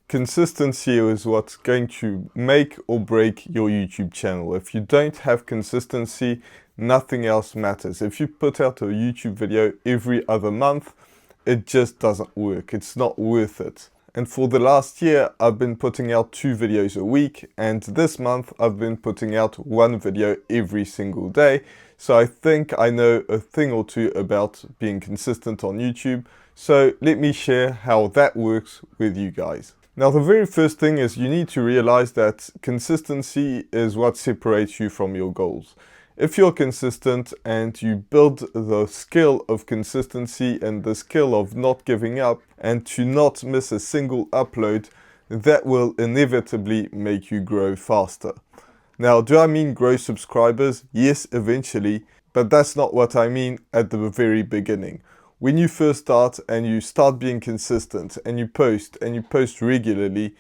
Consistency is what's going to make or break your YouTube channel. If you don't have consistency, nothing else matters. If you put out a YouTube video every other month, it just doesn't work. It's not worth it. And for the last year, I've been putting out 2 videos a week, and this month I've been putting out 1 video every single day. So I think I know a thing or two about being consistent on YouTube. So let me share how that works with you guys. Now, the very first thing is you need to realize that consistency is what separates you from your goals. If you're consistent and you build the skill of consistency and the skill of not giving up and to not miss a single upload, that will inevitably make you grow faster. Now, do I mean grow subscribers? Yes, eventually, but that's not what I mean at the very beginning. When you first start and you start being consistent and you post regularly,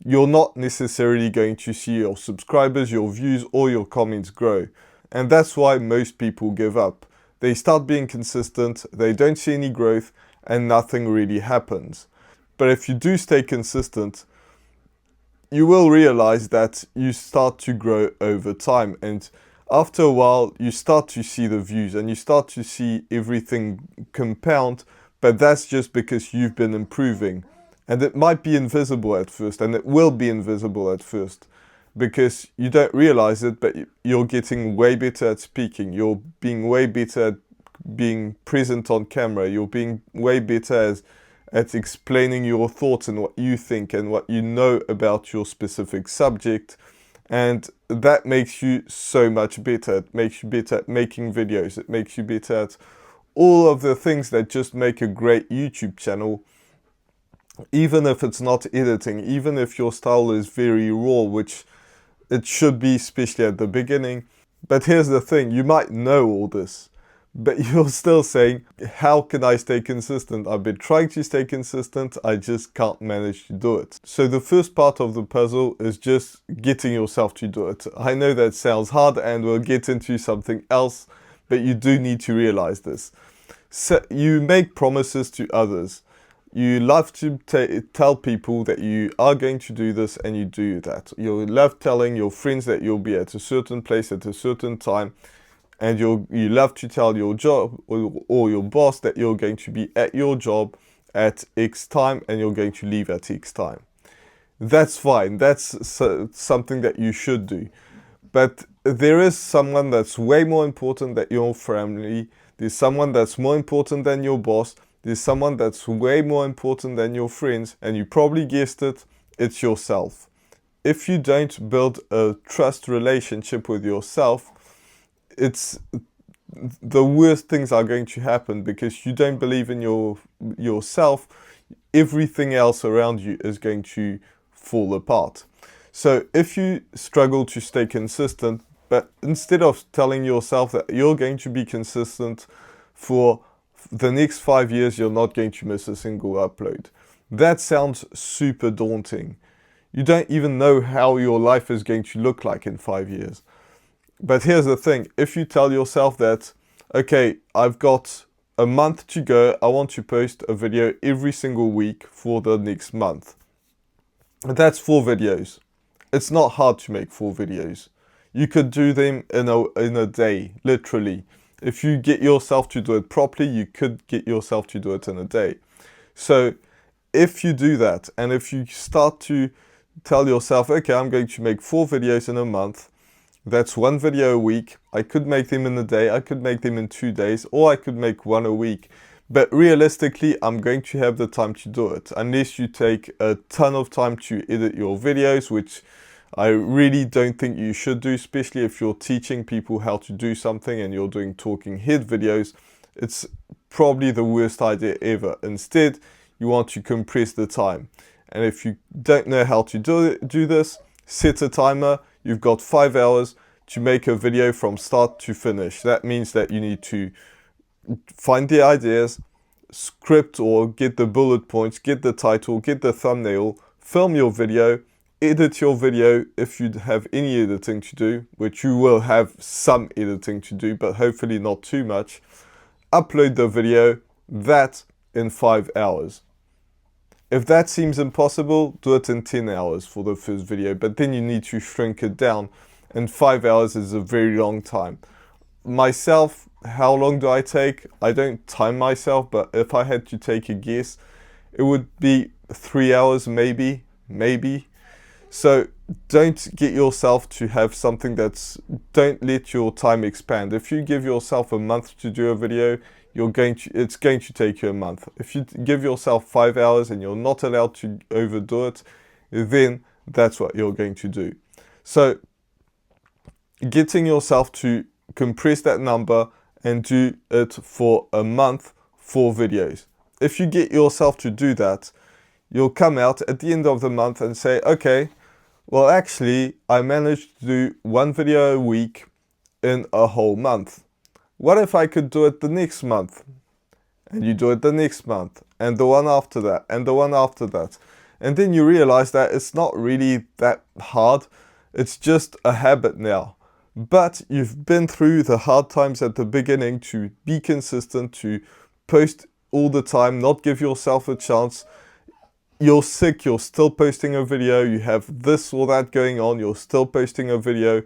you're not necessarily going to see your subscribers, your views, or your comments grow. And that's why most people give up. They start being consistent, they don't see any growth, and nothing really happens. But if you do stay consistent, you will realize that you start to grow over time. And after a while, you start to see the views and you start to see everything compound, but that's just because you've been improving. And it might be invisible at first, and it will be invisible at first, because you don't realize it, but you're getting way better at speaking. You're being way better at being present on camera. You're being way better at explaining your thoughts and what you think and what you know about your specific subject. And that makes you so much better. It makes you better at making videos. It makes you better at all of the things that just make a great YouTube channel. Even if it's not editing, even if your style is very raw, which it should be, especially at the beginning. But here's the thing, you might know all this, but you're still saying, how can I stay consistent? I've been trying to stay consistent, I just can't manage to do it. So the first part of the puzzle is just getting yourself to do it. I know that sounds hard and we'll get into something else, but you do need to realize this. So you make promises to others. You love to tell people that you are going to do this and you do that. You love telling your friends that you'll be at a certain place at a certain time. And you love to tell your job or your boss that you're going to be at your job at X time and you're going to leave at X time. That's fine. That's something that you should do. But there is someone that's way more important than your family. There's someone that's more important than your boss. There's someone that's way more important than your friends. And you probably guessed it, it's yourself. If you don't build a trust relationship with yourself, it's the worst things are going to happen because you don't believe in yourself. Everything else around you is going to fall apart. So if you struggle to stay consistent, but instead of telling yourself that you're going to be consistent for the next 5 years, you're not going to miss a single upload. That sounds super daunting. You don't even know how your life is going to look like in 5 years. But here's the thing, if you tell yourself that, okay, I've got a month to go, I want to post a video every single week for the next month. That's 4 videos. It's not hard to make 4 videos. You could do them in a day, literally. If you get yourself to do it properly, you could get yourself to do it in a day. So if you do that, and if you start to tell yourself, okay, I'm going to make 4 videos in a month, that's 1 video a week. I could make them in a day, I could make them in 2 days, or I could make 1 a week. But realistically, I'm going to have the time to do it, unless you take a ton of time to edit your videos, which I really don't think you should do, especially if you're teaching people how to do something and you're doing talking head videos. It's probably the worst idea ever. Instead, you want to compress the time. And if you don't know how to do this, set a timer. You've got 5 hours to make a video from start to finish. That means that you need to find the ideas, script or get the bullet points, get the title, get the thumbnail, film your video, edit your video if you have any editing to do, which you will have some editing to do, but hopefully not too much. Upload the video, that in 5 hours. If that seems impossible, do it in 10 hours for the first video, but then you need to shrink it down, and 5 hours is a very long time. Myself, how long do I take? I don't time myself, but if I had to take a guess, it would be 3 hours, maybe. So don't get yourself to have something don't let your time expand. If you give yourself a month to do a video, it's going to take you a month. If you give yourself 5 hours and you're not allowed to overdo it, then that's what you're going to do. So getting yourself to compress that number and do it for a month, 4 videos. If you get yourself to do that, you'll come out at the end of the month and say, okay, well, actually, I managed to do 1 video a week in a whole month. What if I could do it the next month? And you do it the next month, and the one after that, and the one after that. And then you realize that it's not really that hard. It's just a habit now. But you've been through the hard times at the beginning to be consistent, to post all the time, not give yourself a chance. You're sick, you're still posting a video, you have this or that going on, you're still posting a video.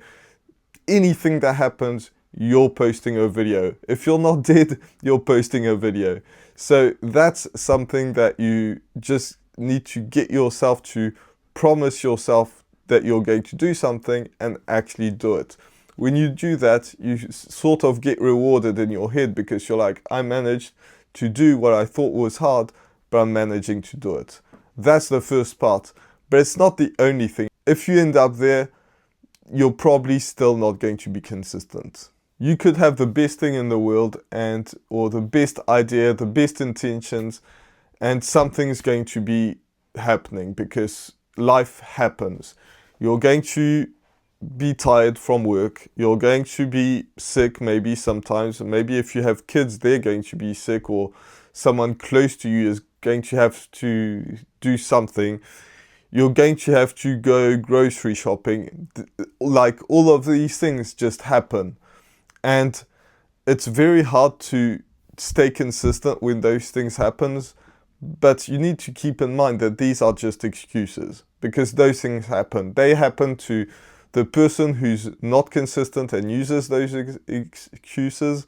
Anything that happens, you're posting a video. If you're not dead, you're posting a video. So that's something that you just need to get yourself to promise yourself that you're going to do something and actually do it. When you do that, you sort of get rewarded in your head because you're like, I managed to do what I thought was hard, but I'm managing to do it. That's the first part, but it's not the only thing. If you end up there, you're probably still not going to be consistent. You could have the best thing in the world or the best idea, the best intentions, and something's going to be happening because life happens. You're going to be tired from work. You're going to be sick maybe sometimes. Maybe if you have kids, they're going to be sick, or someone close to you is going to have to do something. You're going to have to go grocery shopping. Like, all of these things just happen. And it's very hard to stay consistent when those things happen. But you need to keep in mind that these are just excuses, because those things happen. They happen to the person who's not consistent and uses those excuses,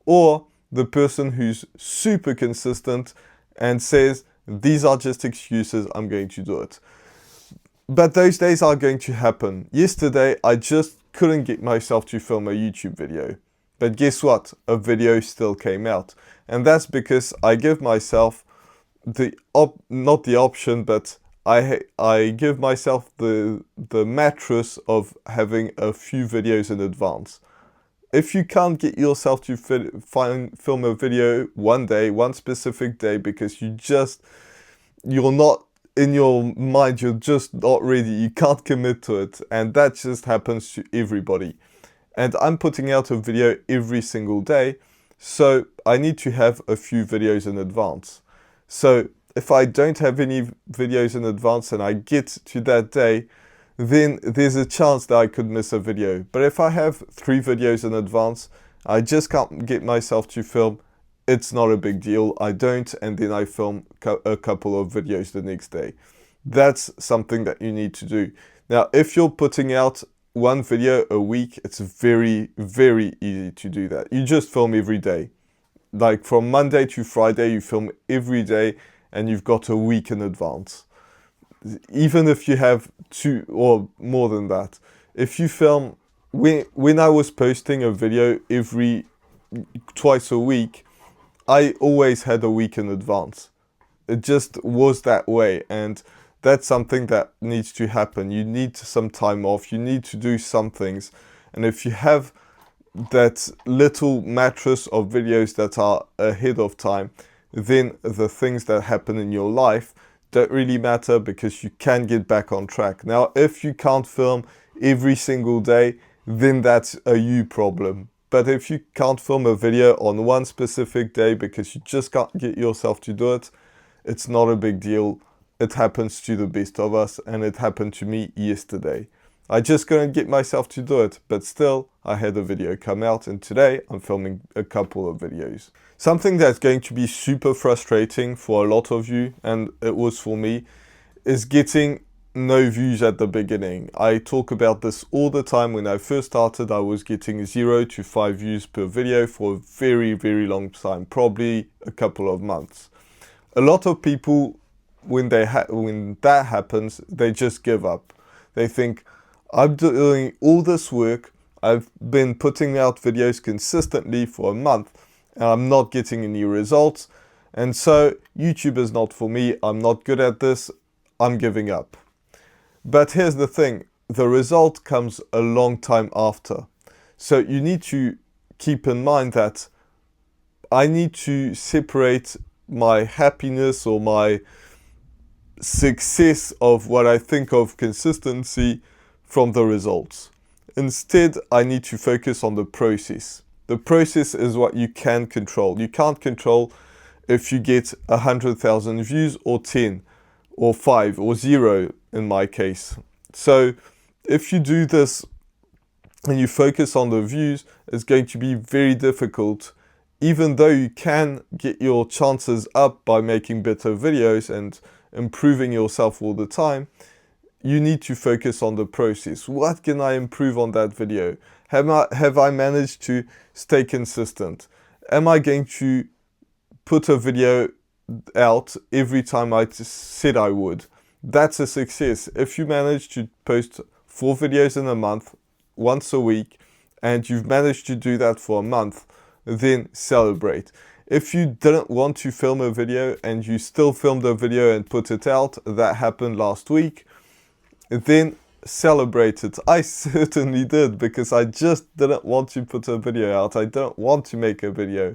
or the person who's super consistent and says, these are just excuses, I'm going to do it. But those days are going to happen. Yesterday, I just couldn't get myself to film a YouTube video. But guess what? A video still came out. And that's because I give myself not the option, but I give myself the mattress of having a few videos in advance. If you can't get yourself to film a video one day, one specific day, because you're not in your mind, you're just not ready, you can't commit to it, and that just happens to everybody. And I'm putting out a video every single day, so I need to have a few videos in advance. So if I don't have any videos in advance and I get to that day, then there's a chance that I could miss a video. But if I have 3 videos in advance, I just can't get myself to film, it's not a big deal. I don't, and then I film a couple of videos the next day. That's something that you need to do. Now, if you're putting out 1 video a week, it's very, very easy to do that. You just film every day. Like from Monday to Friday, you film every day, and you've got a week in advance. Even if you have 2 or more than that. If you film, when I was posting a video twice a week, I always had a week in advance. It just was that way, and that's something that needs to happen. You need some time off, you need to do some things, and if you have that little mattress of videos that are ahead of time, then the things that happen in your life don't really matter, because you can get back on track. Now, if you can't film every single day, then that's a you problem. But if you can't film a video on one specific day because you just can't get yourself to do it, it's not a big deal. It happens to the best of us, and it happened to me yesterday. I just couldn't get myself to do it, but still, I had a video come out, and today I'm filming a couple of videos. Something that's going to be super frustrating for a lot of you, and it was for me, is getting no views at the beginning. I talk about this all the time. When I first started, I was getting 0 to 5 views per video for a very, very long time, probably a couple of months. A lot of people, when that happens, they just give up. They think, I'm doing all this work, I've been putting out videos consistently for a month, and I'm not getting any results, and so YouTube is not for me, I'm not good at this, I'm giving up. But here's the thing, the result comes a long time after. So you need to keep in mind that I need to separate my happiness or my success of what I think of consistency from the results. Instead, I need to focus on the process. The process is what you can control. You can't control if you get 100,000 views or 10 or 5 or 0 in my case. So if you do this and you focus on the views, it's going to be very difficult. Even though you can get your chances up by making better videos and improving yourself all the time, you need to focus on the process. What can I improve on that video? Have I managed to stay consistent? Am I going to put a video out every time I said I would? That's a success. If you manage to post 4 videos in a month, once a week, and you've managed to do that for a month, then celebrate. If you didn't want to film a video and you still filmed a video and put it out, that happened last week, then celebrate it. I certainly did, because I just didn't want to put a video out. I didn't want to make a video,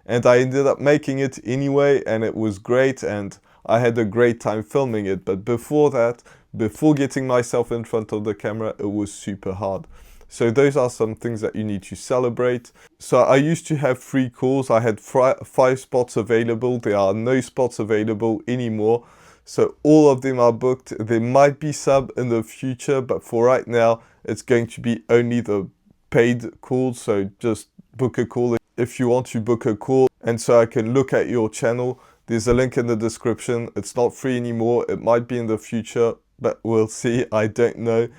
and I ended up making it anyway, and it was great, and I had a great time filming it. But before that, before getting myself in front of the camera, it was super hard. So those are some things that you need to celebrate. So I used to have 3 calls. I had 5 spots available. There are no spots available anymore. So all of them are booked. There might be some in the future, but for right now, it's going to be only the paid calls. So just book a call if you want to book a call. And so I can look at your channel. There's a link in the description. It's not free anymore. It might be in the future, but we'll see. I don't know.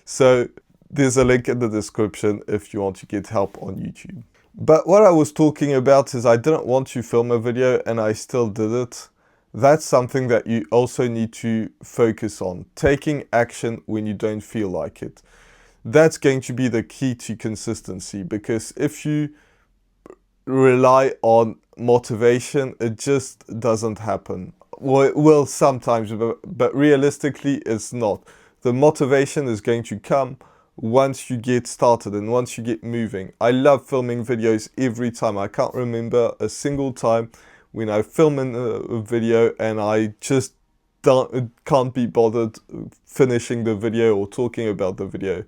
So there's a link in the description if you want to get help on YouTube. But what I was talking about is I didn't want to film a video and I still did it. That's something that you also need to focus on. Taking action when you don't feel like it. That's going to be the key to consistency, because if you rely on motivation, it just doesn't happen. Well, it will sometimes, but realistically it's not. The motivation is going to come once you get started and once you get moving. I love filming videos every time. I can't remember a single time when I film a video and I just can't be bothered finishing the video or talking about the video.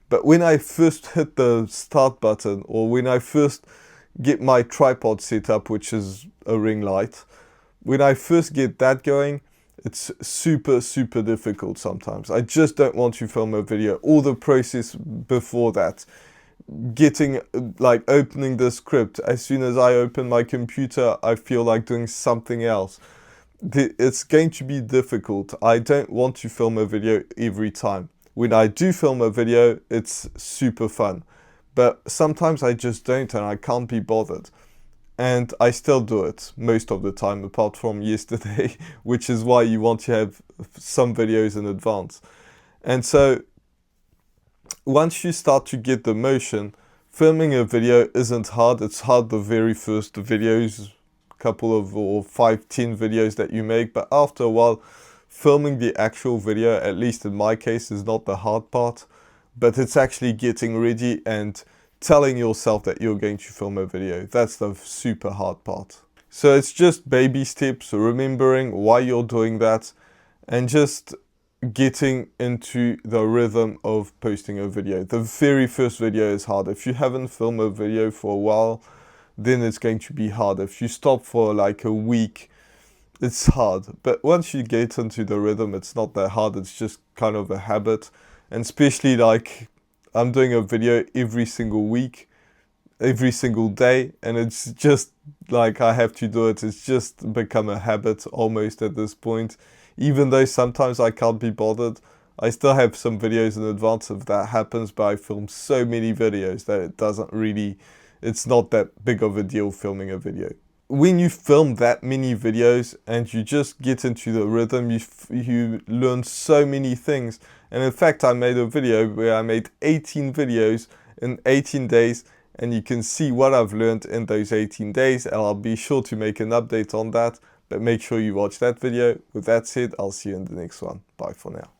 But when I first hit the start button, or when I first get my tripod set up, which is a ring light, when I first get that going, it's super, super difficult sometimes. I just don't want to film a video. All the process before that, getting, like, opening the script. As soon as I open my computer, I feel like doing something else. It's going to be difficult. I don't want to film a video every time. When I do film a video, it's super fun. But sometimes I just don't, and I can't be bothered. And I still do it most of the time, apart from yesterday, which is why you want to have some videos in advance. And so once you start to get the motion, filming a video isn't hard. It's hard the very first videos, couple of, or 5, 10 videos that you make. But after a while, filming the actual video, at least in my case, is not the hard part. But it's actually getting ready and telling yourself that you're going to film a video. That's the super hard part. So it's just baby steps, remembering why you're doing that, and just getting into the rhythm of posting a video. The very first video is hard. If you haven't filmed a video for a while, then it's going to be hard. If you stop for like a week, it's hard. But once you get into the rhythm, it's not that hard. It's just kind of a habit. And especially like I'm doing a video every single week, every single day, and it's just like I have to do it. It's just become a habit almost at this point. Even though sometimes I can't be bothered, I still have some videos in advance if that happens, but I film so many videos that it's not that big of a deal filming a video. When you film that many videos and you just get into the rhythm, you learn so many things. And in fact, I made a video where I made 18 videos in 18 days, and you can see what I've learned in those 18 days, and I'll be sure to make an update on that, but make sure you watch that video. With that said, I'll see you in the next one. Bye for now.